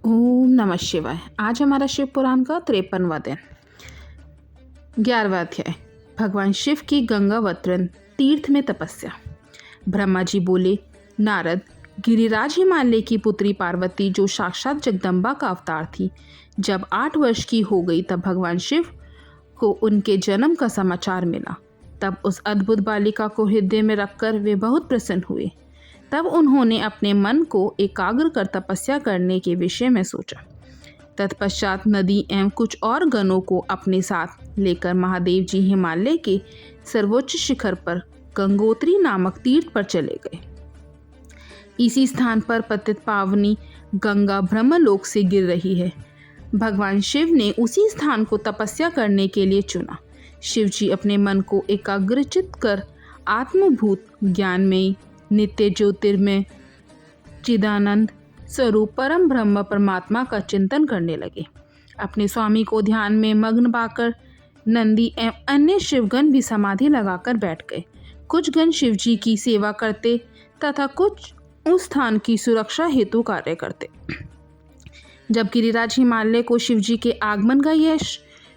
ओम नमः शिवाय। आज हमारा शिव पुराण का 53वां दिन, 11वां अध्याय। भगवान शिव की गंगावतरण तीर्थ में तपस्या। ब्रह्मा जी बोले, नारद, गिरिराज हिमालय की पुत्री पार्वती जो साक्षात जगदम्बा का अवतार थी, जब 8 वर्ष की हो गई तब भगवान शिव को उनके जन्म का समाचार मिला। तब उस अद्भुत बालिका को हृदय में रखकर वे बहुत प्रसन्न हुए। तब उन्होंने अपने मन को एकाग्र कर तपस्या करने के विषय में सोचा। तत्पश्चात नदी एवं कुछ और गणों को अपने साथ लेकर महादेव जी हिमालय के सर्वोच्च शिखर पर गंगोत्री नामक तीर्थ पर चले गए। इसी स्थान पर पतित पावनी गंगा ब्रह्मलोक से गिर रही है। भगवान शिव ने उसी स्थान को तपस्या करने के लिए चुना। शिव जी अपने मन को एकाग्रचित कर आत्मभूत ज्ञानमयी नित्य ज्योतिर्मय चिदानंद स्वरूप परम ब्रह्म परमात्मा का चिंतन करने लगे। अपने स्वामी को ध्यान में मग्न पाकर नंदी एवं अन्य शिवगण भी समाधि लगाकर बैठ गए। कुछ गण शिव जी की सेवा करते तथा कुछ उस स्थान की सुरक्षा हेतु कार्य करते। जब गिरिराज हिमालय को शिव जी के आगमन का यह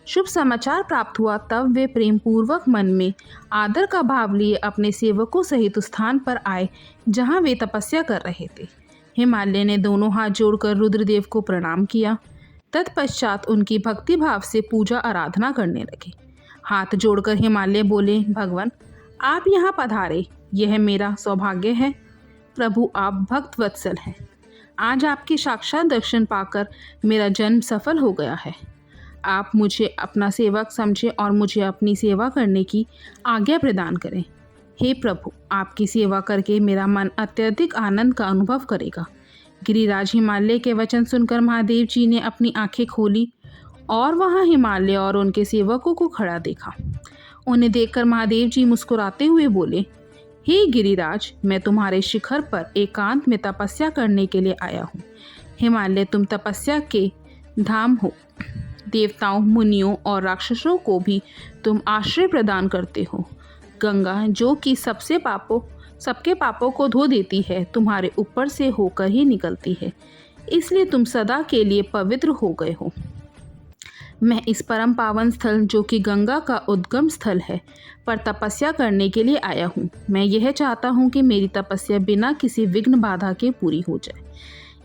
शुभ समाचार प्राप्त हुआ, तब वे प्रेम पूर्वक मन में आदर का भाव लिए अपने सेवकों सहित उस स्थान पर आए जहां वे तपस्या कर रहे थे। हिमालय ने दोनों हाथ जोड़कर रुद्रदेव को प्रणाम किया। तत्पश्चात उनकी भक्ति भाव से पूजा आराधना करने लगे। हाथ जोड़कर हिमालय बोले, भगवान, आप यहाँ पधारे, यह मेरा सौभाग्य है। प्रभु, आप भक्त वत्सल हैं। आज आपके साक्षात दर्शन पाकर मेरा जन्म सफल हो गया है। आप मुझे अपना सेवक समझें और मुझे अपनी सेवा करने की आज्ञा प्रदान करें। हे प्रभु, आपकी सेवा करके मेरा मन अत्यधिक आनंद का अनुभव करेगा। गिरिराज हिमालय के वचन सुनकर महादेव जी ने अपनी आंखें खोली और वहां हिमालय और उनके सेवकों को खड़ा देखा। उन्हें देखकर महादेव जी मुस्कुराते हुए बोले, हे गिरिराज, मैं तुम्हारे शिखर पर एकांत में तपस्या करने के लिए आया हूँ। हिमालय, तुम तपस्या के धाम हो। देवताओं, मुनियों और राक्षसों को भी तुम आश्रय प्रदान करते हो। गंगा, जो कि सबके पापों को धो देती है, तुम्हारे ऊपर से होकर ही निकलती है, इसलिए तुम सदा के लिए पवित्र हो गए हो। मैं इस परम पावन स्थल, जो कि गंगा का उद्गम स्थल है, पर तपस्या करने के लिए आया हूँ। मैं यह चाहता हूँ कि मेरी तपस्या बिना किसी विघ्न बाधा के पूरी हो जाए,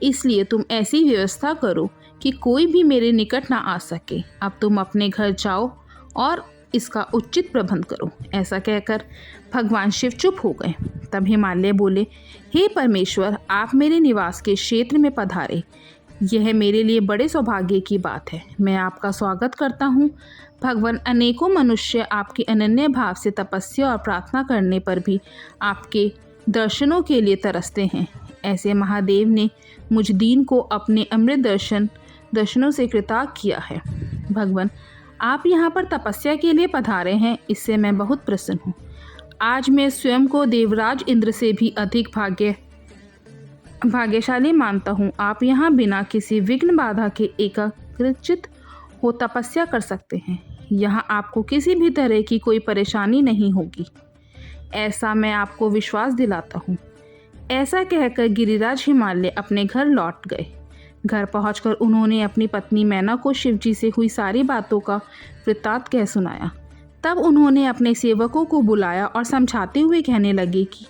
इसलिए तुम ऐसी व्यवस्था करो कि कोई भी मेरे निकट ना आ सके। अब तुम अपने घर जाओ और इसका उचित प्रबंध करो। ऐसा कहकर भगवान शिव चुप हो गए। तब हिमालय बोले, हे परमेश्वर, आप मेरे निवास के क्षेत्र में पधारे, यह मेरे लिए बड़े सौभाग्य की बात है। मैं आपका स्वागत करता हूँ। भगवान, अनेकों मनुष्य आपके अनन्य भाव से तपस्या और प्रार्थना करने पर भी आपके दर्शनों के लिए तरसते हैं। ऐसे महादेव ने मुझ दीन को अपने अमृत दर्शनों से कृतार्थ किया है। भगवान, आप यहाँ पर तपस्या के लिए पधारे हैं, इससे मैं बहुत प्रसन्न हूँ। आज मैं स्वयं को देवराज इंद्र से भी अधिक भाग्यशाली मानता हूँ। आप यहाँ बिना किसी विघ्न बाधा के एकाग्रचित हो तपस्या कर सकते हैं। यहाँ आपको किसी भी तरह की कोई परेशानी नहीं होगी, ऐसा मैं आपको विश्वास दिलाता हूँ। ऐसा कहकर गिरिराज हिमालय अपने घर लौट गए। घर पहुंचकर उन्होंने अपनी पत्नी मैना को शिवजी से हुई सारी बातों का वृत्तांत कह सुनाया। तब उन्होंने अपने सेवकों को बुलाया और समझाते हुए कहने लगे कि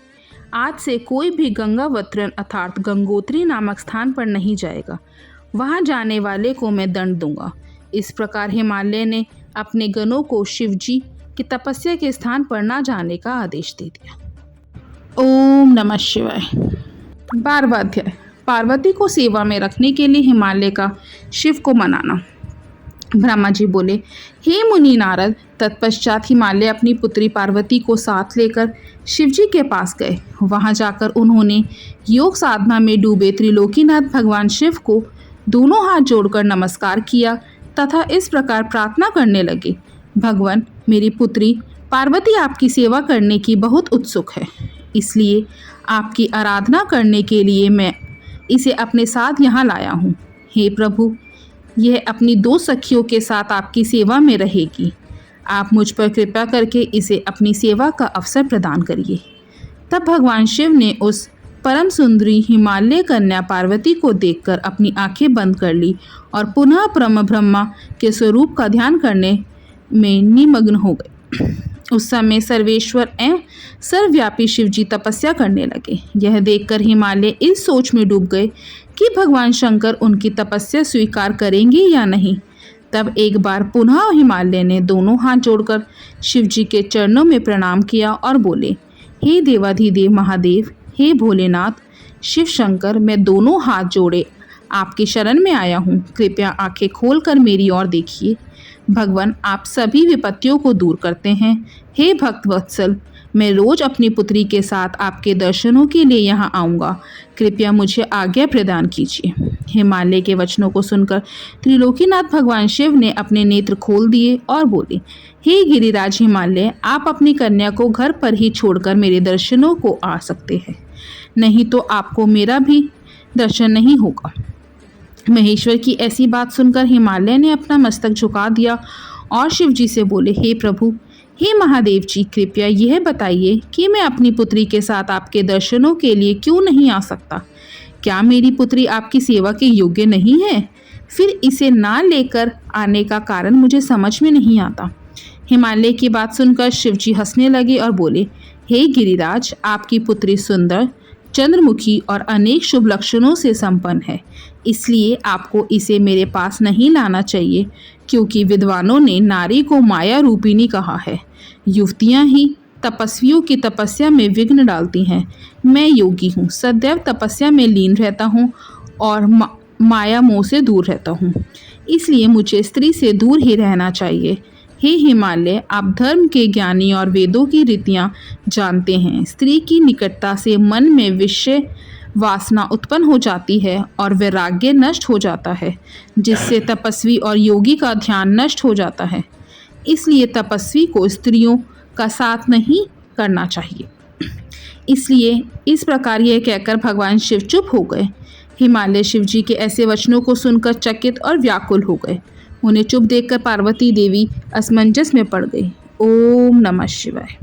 आज से कोई भी गंगावतरण अर्थात गंगोत्री नामक स्थान पर नहीं जाएगा। वहां जाने वाले को मैं दंड दूंगा। इस प्रकार हिमालय ने अपने गणों को शिवजी की तपस्या के स्थान पर न जाने का आदेश दे दिया। ओम नमः शिवाय। 12वां अध्याय। पार्वती को सेवा में रखने के लिए हिमालय का शिव को मनाना। ब्रह्मा जी बोले, हे मुनि नारद। तत्पश्चात हिमालय अपनी पुत्री पार्वती को साथ लेकर शिवजी के पास गए। वहां जाकर उन्होंने योग साधना में डूबे त्रिलोकीनाथ भगवान शिव को दोनों हाथ जोड़कर नमस्कार किया तथा इस प्रकार प्रार्थना करने लगे, भगवान, मेरी पुत्री पार्वती आपकी सेवा करने की बहुत उत्सुक है, इसलिए आपकी आराधना करने के लिए मैं इसे अपने साथ यहाँ लाया हूँ। हे प्रभु, यह अपनी 2 सखियों के साथ आपकी सेवा में रहेगी। आप मुझ पर कृपा करके इसे अपनी सेवा का अवसर प्रदान करिए। तब भगवान शिव ने उस परम सुंदरी हिमालय कन्या पार्वती को देखकर अपनी आंखें बंद कर ली और पुनः परम ब्रह्मा के स्वरूप का ध्यान करने में निमग्न हो गए। उस समय सर्वेश्वर एवं सर्वव्यापी शिवजी तपस्या करने लगे। यह देखकर हिमालय इस सोच में डूब गए कि भगवान शंकर उनकी तपस्या स्वीकार करेंगे या नहीं। तब एक बार पुनः हिमालय ने दोनों हाथ जोड़कर शिवजी के चरणों में प्रणाम किया और बोले, हे देवाधिदेव महादेव, हे भोलेनाथ, शिव शंकर, मैं दोनों हाथ जोड़े आपकी शरण में आया हूँ। कृपया आंखें खोलकर मेरी ओर देखिए। भगवान, आप सभी विपत्तियों को दूर करते हैं। हे भक्त वत्सल, मैं रोज अपनी पुत्री के साथ आपके दर्शनों के लिए यहाँ आऊँगा। कृपया मुझे आज्ञा प्रदान कीजिए। हिमालय के वचनों को सुनकर त्रिलोकीनाथ भगवान शिव ने अपने नेत्र खोल दिए और बोले, हे गिरिराज हिमालय, आप अपनी कन्या को घर पर ही छोड़कर मेरे दर्शनों को आ सकते हैं, नहीं तो आपको मेरा भी दर्शन नहीं होगा। महेश्वर की ऐसी बात सुनकर हिमालय ने अपना मस्तक झुका दिया और शिवजी से बोले, हे प्रभु, हे महादेव जी, कृपया यह बताइए कि मैं अपनी पुत्री के साथ आपके दर्शनों के लिए क्यों नहीं आ सकता? क्या मेरी पुत्री आपकी सेवा के योग्य नहीं है? फिर इसे ना लेकर आने का कारण मुझे समझ में नहीं आता। हिमालय की बात सुनकर शिवजी हंसने लगे और बोले, हे गिरिराज, आपकी पुत्री सुंदर, चंद्रमुखी और अनेक शुभ लक्षणों से संपन्न है, इसलिए आपको इसे मेरे पास नहीं लाना चाहिए, क्योंकि विद्वानों ने नारी को माया रूपिणी कहा है। युवतियां ही तपस्वियों की तपस्या में विघ्न डालती हैं। मैं योगी हूँ, सदैव तपस्या में लीन रहता हूँ और माया मोह से दूर रहता हूँ, इसलिए मुझे स्त्री से दूर ही रहना चाहिए। हे हिमालय, आप धर्म के ज्ञानी और वेदों की रीतियां जानते हैं। स्त्री की निकटता से मन में विषय वासना उत्पन्न हो जाती है और वैराग्य नष्ट हो जाता है, जिससे तपस्वी और योगी का ध्यान नष्ट हो जाता है। इसलिए तपस्वी को स्त्रियों का साथ नहीं करना चाहिए। इसलिए इस प्रकार यह कहकर भगवान शिव चुप हो गए। हिमालय शिवजी के ऐसे वचनों को सुनकर चकित और व्याकुल हो गए। उन्हें चुप देखकर पार्वती देवी असमंजस में पड़ गई। ओम नमः शिवाय।